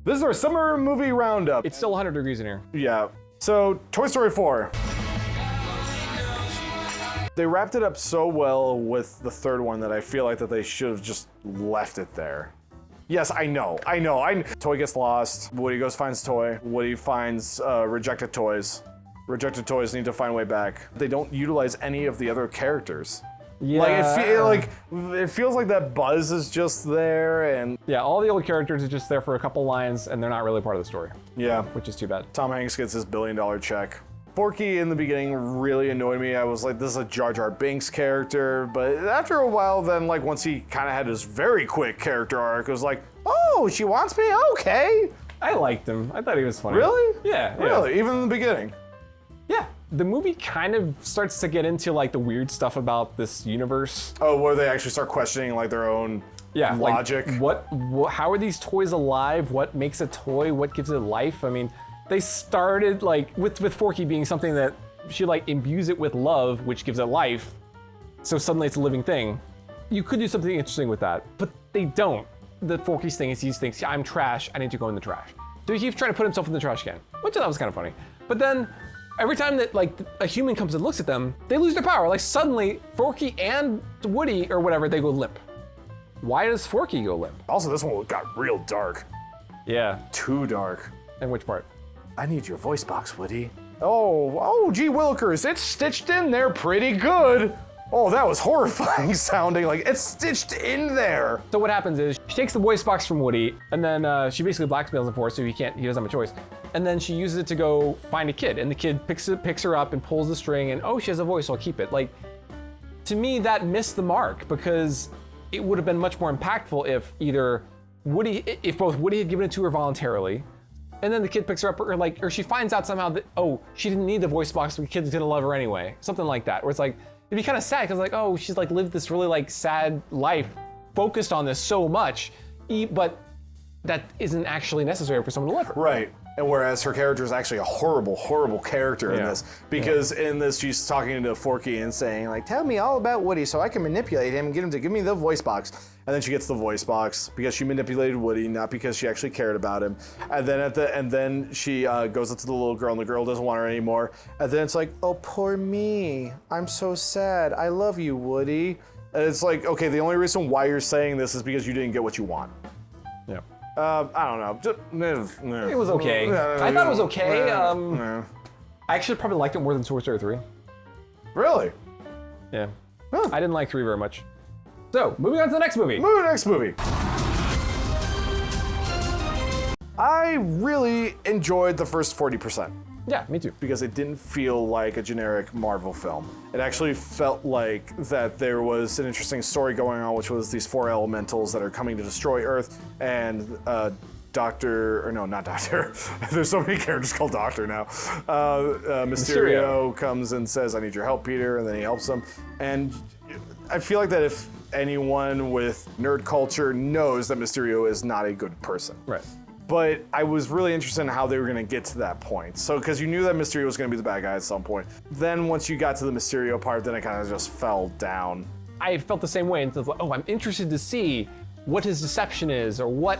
This is our summer movie roundup. It's still 100 degrees in here. Yeah. So, Toy Story 4. They wrapped it up so well with the third one that I feel like that they should have just left it there. Yes, I know. Toy gets lost. Woody goes finds Toy. Woody finds rejected toys. Rejected toys need to find a way back. They don't utilize any of the other characters. Yeah. It feels like that Buzz is just there, and Yeah, all the old characters are just there for a couple lines, and they're not really part of the story. yeah. Which is too bad. Tom Hanks gets his $1 billion check. Forky in the beginning really annoyed me. I was like, this is a Jar Jar Binks character, but after a while, then like once he kind of had his very quick character arc, it was like, oh, she wants me? Okay. I liked him. I thought he was funny. Really? Yeah. Really? Even in the beginning? Yeah. The movie kind of starts to get into like the weird stuff about this universe. Oh, where they actually start questioning like their own logic. Like, how are these toys alive? What makes a toy? What gives it life? I mean, they started like with Forky being something that she like imbues it with love, which gives it life. So suddenly it's a living thing. You could do something interesting with that, but they don't. The Forky's thing is he thinks, I'm trash, I need to go in the trash. So he keeps trying to put himself in the trash can, which I thought was kind of funny. But then every time that like a human comes and looks at them, they lose their power. Like suddenly Forky and Woody or whatever, they go limp. Why does Forky go limp? Also, this one got real dark. Yeah. Too dark. And which part? I need your voice box, Woody. Oh, gee willikers, it's stitched in there pretty good. Oh, that was horrifying sounding, like it's stitched in there. So what happens is she takes the voice box from Woody, and then she basically blackmails him for it, so he doesn't have a choice. And then she uses it to go find a kid, and the kid picks her up and pulls the string, and oh, she has a voice, so I'll keep it. Like, to me, that missed the mark because it would have been much more impactful if both Woody had given it to her voluntarily, and then the kid picks her up, or she finds out somehow that, oh, she didn't need the voice box, but the kid's gonna love her anyway. Something like that, where it's like, it'd be kind of sad, because like, oh, she's like lived this really like sad life, focused on this so much, but that isn't actually necessary for someone to love her. Right. And whereas her character is actually a horrible, horrible character in this, because in this she's talking to Forky and saying like, tell me all about Woody so I can manipulate him and get him to give me the voice box. And then she gets the voice box because she manipulated Woody, not because she actually cared about him. And then she goes up to the little girl and the girl doesn't want her anymore. And then it's like, oh, poor me. I'm so sad. I love you, Woody. And it's like, okay, the only reason why you're saying this is because you didn't get what you want. Yeah. I don't know. It was okay. I thought it was okay. I actually probably liked it more than Toy Story 3. Really? Yeah. Huh. I didn't like 3 very much. So, moving on to the next movie. Next movie. I really enjoyed the first 40%. Yeah, me too. Because it didn't feel like a generic Marvel film. It actually felt like that there was an interesting story going on, which was these 4 elementals that are coming to destroy Earth, and not Doctor. There's so many characters called Doctor now. Mysterio comes and says, I need your help, Peter, and then he helps them. And I feel like that if anyone with nerd culture knows that Mysterio is not a good person. Right. But I was really interested in how they were going to get to that point. So, because you knew that Mysterio was going to be the bad guy at some point. Then once you got to the Mysterio part, then it kind of just fell down. I felt the same way. And I'm interested to see what his deception is, or what,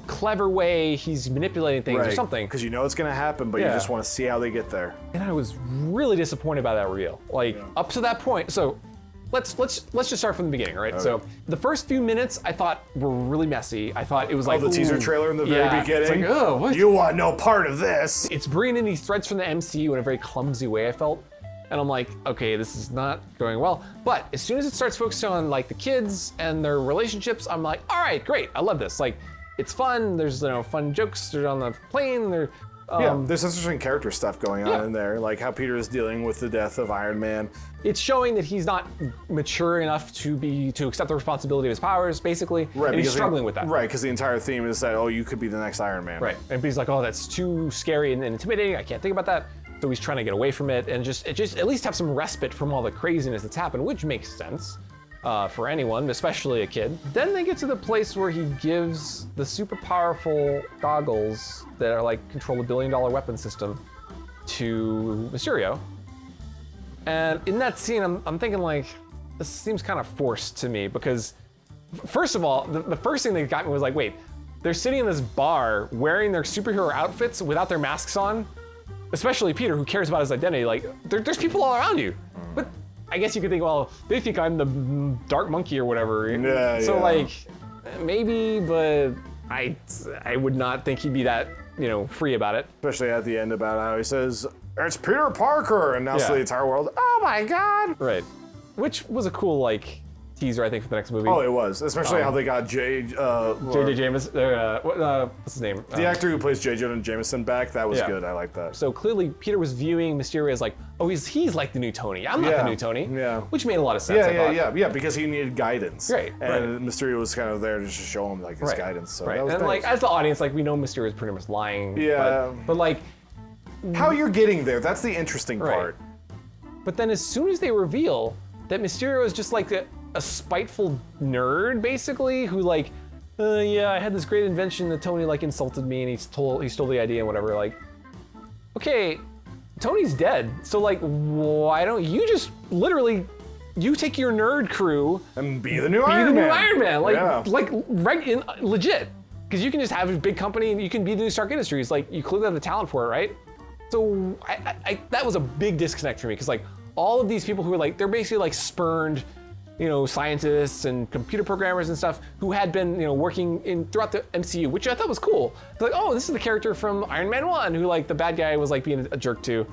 clever way he's manipulating things or something. Because you know it's going to happen, but you just want to see how they get there. And I was really disappointed by that reveal. Up to that point. So let's just start from the beginning, all right? Okay. So the first few minutes I thought were really messy. I thought it was like, the teaser trailer in the very beginning. It's like, oh, what? You want no part of this. It's bringing in these threads from the MCU in a very clumsy way, I felt. And I'm like, okay, this is not going well. But as soon as it starts focusing on like the kids and their relationships, I'm like, all right, great, I love this. Like, it's fun. There's fun jokes. They're on the plane. There's interesting character stuff going on in there, like how Peter is dealing with the death of Iron Man. It's showing that he's not mature enough to accept the responsibility of his powers, basically. Right, and he's struggling with that. Right, because the entire theme is that, oh, you could be the next Iron Man. Right, and he's like, oh, that's too scary and intimidating. I can't think about that. So he's trying to get away from it and just at least have some respite from all the craziness that's happened, which makes sense for anyone, especially a kid. Then they get to the place where he gives the super powerful goggles that are like control a $1 billion weapon system to Mysterio. And in that scene, I'm thinking like, this seems kind of forced to me because, first of all, the first thing that got me was like, wait, they're sitting in this bar wearing their superhero outfits without their masks on, especially Peter, who cares about his identity. Like, there's people all around you. But I guess you could think, well, they think I'm the dark monkey or whatever. Yeah, so yeah. like, maybe, but I would not think he'd be that, free about it. Especially at the end about how he says, "It's Peter Parker," and now to the entire world, "Oh my God!" Right. Which was a cool teaser, I think, for the next movie. Oh, it was, especially how they got J.J. Jameson. What's his name? The actor who plays J. Jonah Jameson back. That was good. I like that. So clearly, Peter was viewing Mysterio as like, oh, he's like the new Tony. I'm not the new Tony. Yeah. Which made a lot of sense. Yeah, because he needed guidance. Right. And Mysterio was kind of there to just show him his guidance. So that was and nice. as the audience, we know Mysterio is pretty much lying. Yeah. But how you're getting there, that's the interesting part. But then as soon as they reveal that Mysterio is just like a spiteful nerd, basically, who I had this great invention that Tony insulted me and he stole the idea and whatever. Okay, Tony's dead. So why don't you just literally take your nerd crew and be the new Iron Man? Legit. Because you can just have a big company and you can be the new Stark Industries. You clearly have the talent for it, right? So that was a big disconnect for me because all of these people who were they're basically spurned, scientists and computer programmers and stuff who had been, working throughout the MCU, which I thought was cool. They're oh, this is the character from Iron Man 1 who the bad guy was being a jerk to.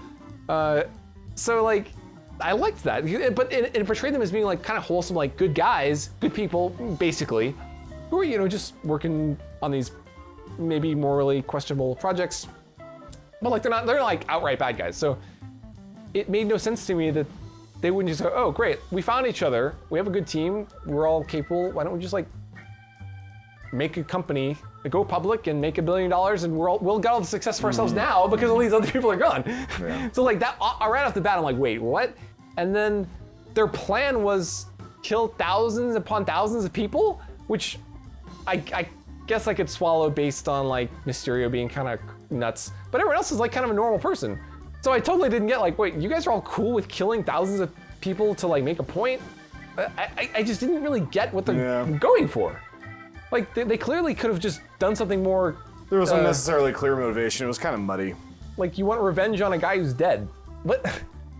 So I liked that, but it portrayed them as being kind of wholesome, good guys, good people, basically, who are, just working on these maybe morally questionable projects. But they're not outright bad guys. So it made no sense to me that they wouldn't just go, oh great, we found each other, we have a good team, we're all capable, why don't we just make a company, go public and make $1 billion and we'll get all the success for ourselves now because all these other people are gone. Yeah. So that right off the bat, I'm wait, what? And then their plan was kill thousands upon thousands of people, which I guess I could swallow based on Mysterio being kind of nuts, but everyone else is kind of a normal person. So I totally didn't get wait, you guys are all cool with killing thousands of people to make a point? I just didn't really get what they're going for. They clearly could have just done something more. There wasn't necessarily clear motivation. It was kind of muddy. You want revenge on a guy who's dead. What?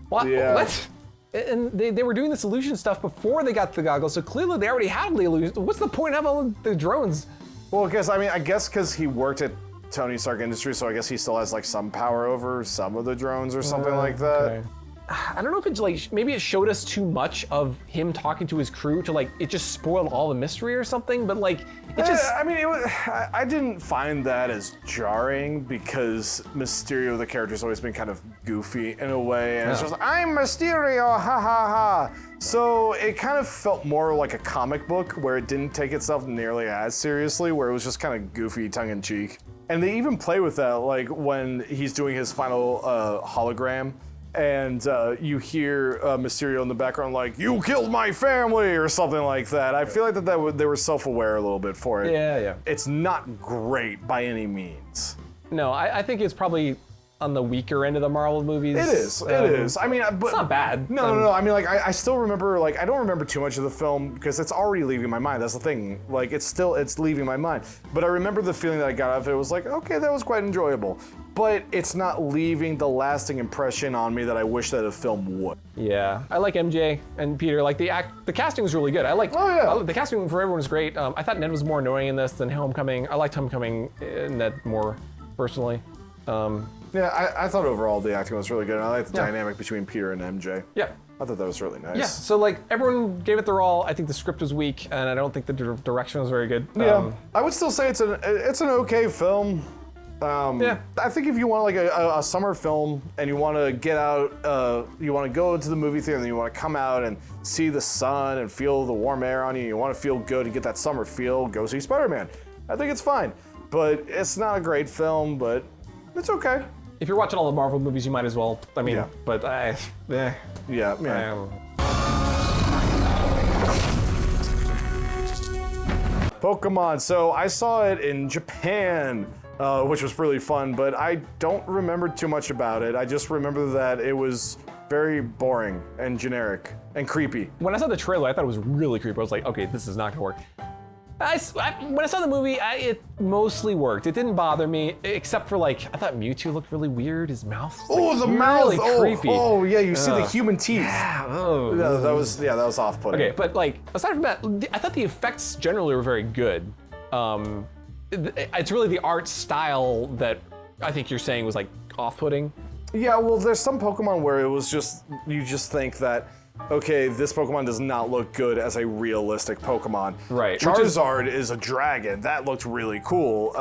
What? Yeah. What? And they were doing this illusion stuff before they got the goggles, so clearly they already had the illusion. What's the point of all the drones? Well, I guess because he worked at Tony Stark Industries, so I guess he still has some power over some of the drones or something like that. Okay. I don't know if it's maybe it showed us too much of him talking to his crew to it just spoiled all the mystery or something, but it just... I didn't find that as jarring because Mysterio, the character's always been kind of goofy in a way, and it's just, I'm Mysterio, ha ha ha. So it kind of felt more like a comic book where it didn't take itself nearly as seriously, where it was just kind of goofy, tongue-in-cheek. And they even play with that, when he's doing his final hologram, and you hear Mysterio in the background you killed my family, or something like that. I feel that they were self-aware a little bit for it. Yeah. It's not great by any means. No, I think it's probably on the weaker end of the Marvel movies. It is. But it's not bad. No. I still remember. I don't remember too much of the film because it's already leaving my mind. That's the thing. It's leaving my mind. But I remember the feeling that I got out of it. It was okay, that was quite enjoyable. But it's not leaving the lasting impression on me that I wish that a film would. Yeah, I like MJ and Peter. The casting was really good. The casting for everyone was great. I thought Ned was more annoying in this than Homecoming. I liked Homecoming Ned more personally. Yeah, I thought overall the acting was really good. And I liked the dynamic between Peter and MJ. Yeah. I thought that was really nice. Yeah, so everyone gave it their all. I think the script was weak, and I don't think the direction was very good. Yeah, I would still say it's an okay film. I think if you want a summer film and you want to get out, you want to go to the movie theater and you want to come out and see the sun and feel the warm air on you, you want to feel good and get that summer feel, go see Spider-Man. I think it's fine, but it's not a great film, but it's okay. If you're watching all the Marvel movies, you might as well. But Pokemon. So I saw it in Japan, which was really fun, but I don't remember too much about it. I just remember that it was very boring and generic and creepy. When I saw the trailer, I thought it was really creepy. I was like, okay, this is not gonna work. When I saw the movie, it mostly worked. It didn't bother me, except for like, I thought Mewtwo looked really weird. His mouth was the really mouth! creepy. Oh, yeah, you see the human teeth. Yeah, Yeah, that was off-putting. Okay, but like, aside from that, I thought the effects generally were very good. It's really the art style that I think you're saying was like off-putting. Yeah, well, there's some Pokemon where it was just, you just think that, okay, this Pokemon does not look good as a realistic Pokemon. Right. Charizard is a dragon. That looked really cool.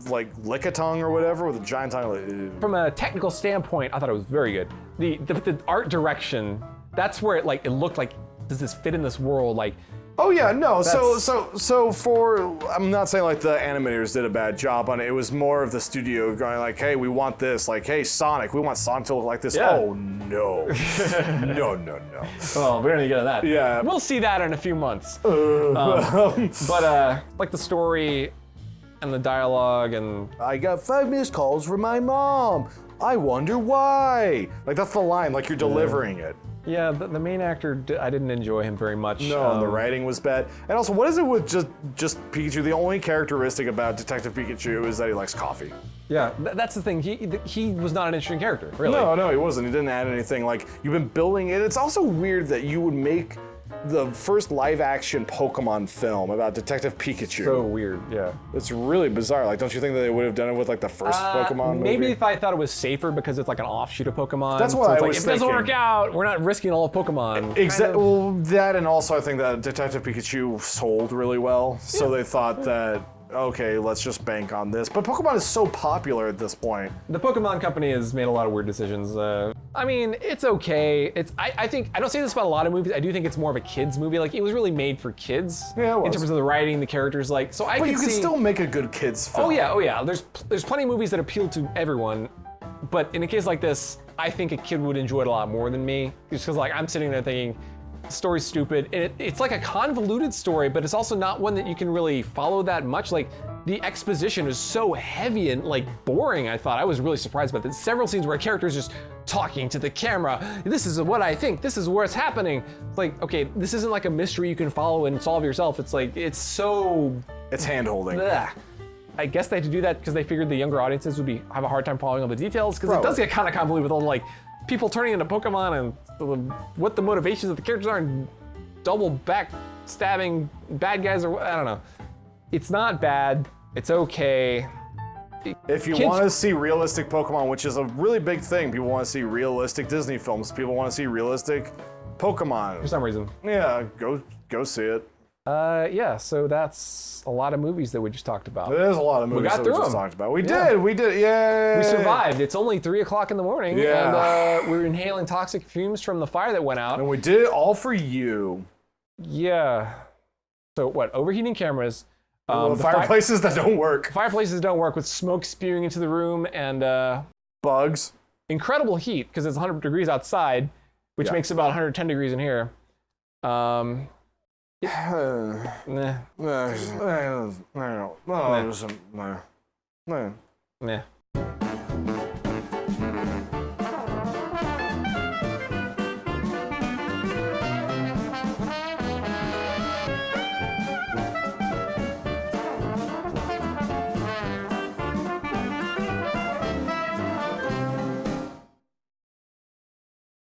Like Lickitung or whatever with a giant tongue. Like, From a technical standpoint, I thought it was very good. The art direction, that's where it looked like, does this fit in this world? Like, oh yeah, no. So for, I'm not saying like the animators did a bad job on it. It was more of the studio going like, hey, we want this. Like, hey, Sonic, we want Sonic to look like this. Yeah. Oh no, no. well, we don't need to get into that. Yeah. We'll see that in a few months. But like the story and the dialogue and I got 5 missed calls from my mom. I wonder why. Like that's the line. Like you're delivering it. yeah, the main actor, I didn't enjoy him very much. No, and the writing was bad. And also, what is it with just Pikachu? The only characteristic about Detective Pikachu is that he likes coffee. Yeah, that's the thing. He was not an interesting character, really. No, he wasn't. He didn't add anything. Like, you've been building it. It's also weird that you would make the first live-action Pokemon film about Detective Pikachu. So weird, yeah. It's really bizarre. Like, don't you think that they would have done it with, like, the first Pokemon movie? Maybe if I thought it was safer because it's like an offshoot of Pokemon. That's what I it's was if it doesn't thinking. work out, we're not risking all of Pokemon. Exactly. Well, that and also I think that Detective Pikachu sold really well, so they thought that, okay, let's just bank on this. But Pokemon is so popular at this point. The Pokemon Company has made a lot of weird decisions. I mean, it's okay. I think, I don't say this about a lot of movies. I do think it's more of a kid's movie. Like, it was really made for kids. Yeah, it was. In terms of the writing, the characters, like, so I But can you can see... still make a good kid's film. Oh yeah. There's plenty of movies that appeal to everyone, but in a case like this, I think a kid would enjoy it a lot more than me. Just because like I'm sitting there thinking, the story's stupid, and it's like a convoluted story, but it's also not one that you can really follow that much. Like the exposition is so heavy and like boring. I thought I was really surprised about that. Several scenes where a character is just talking to the camera. This is what I think. This is where it's happening. It's like, okay, this isn't like a mystery you can follow and solve yourself. It's like it's so. It's hand-holding. Bleh. I guess they had to do that because they figured the younger audiences would have a hard time following all the details, because it does get kind of convoluted with all like people turning into Pokemon and what the motivations of the characters are and double back stabbing bad guys or I don't know. It's not bad. It's okay. If you want to see realistic Pokemon, which is a really big thing, people want to see realistic Disney films. People want to see realistic Pokemon. For some reason. Yeah, go see it. Yeah, so that's a lot of movies that we just talked about. There's a lot of movies that we just talked about. We did, yay! We survived. It's only 3 o'clock in the morning, Yeah. and we're inhaling toxic fumes from the fire that went out. And we did it all for you. Yeah. So what? Overheating cameras. Fireplaces that don't work. Fireplaces don't work with smoke spewing into the room and Bugs. incredible heat because it's 100 degrees outside, which makes about 110 degrees in here. Nah. Nah. Nah.